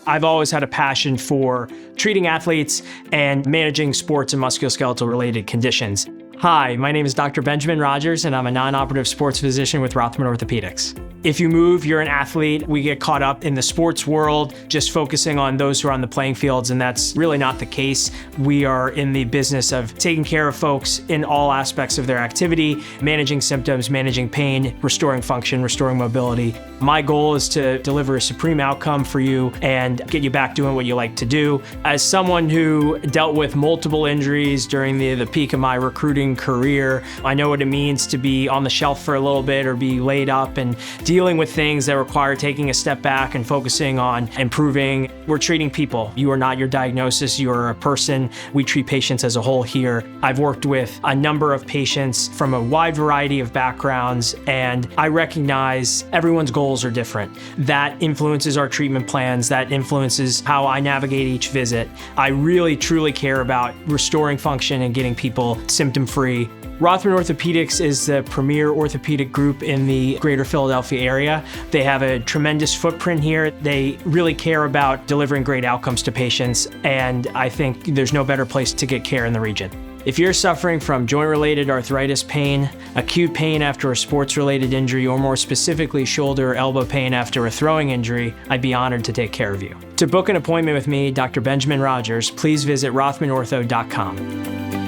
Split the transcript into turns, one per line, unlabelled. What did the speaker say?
I've always had a passion for treating athletes and managing sports and musculoskeletal related conditions. Hi, my name is Dr. Benjamin Rogers, and I'm a non-operative sports physician with Rothman Orthopaedics. If you move, you're an athlete. We get caught up in the sports world, just focusing on those who are on the playing fields, and that's really not the case. We are in the business of taking care of folks in all aspects of their activity, managing symptoms, managing pain, restoring function, restoring mobility. My goal is to deliver a supreme outcome for you and get you back doing what you like to do. As someone who dealt with multiple injuries during the peak of my recruiting career, I know what it means to be on the shelf for a little bit or be laid up and dealing with things that require taking a step back and focusing on improving. We're treating people. You are not your diagnosis. You are a person. We treat patients as a whole here. I've worked with a number of patients from a wide variety of backgrounds, and I recognize everyone's goals are different. That influences our treatment plans. That influences how I navigate each visit. I really, truly care about restoring function and getting people symptom-free. Rothman Orthopaedics is the premier orthopedic group in the greater Philadelphia area. They have a tremendous footprint here. They really care about delivering great outcomes to patients, and I think there's no better place to get care in the region. If you're suffering from joint-related arthritis pain, acute pain after a sports-related injury, or more specifically shoulder or elbow pain after a throwing injury, I'd be honored to take care of you. To book an appointment with me, Dr. Benjamin Rogers, please visit rothmanortho.com.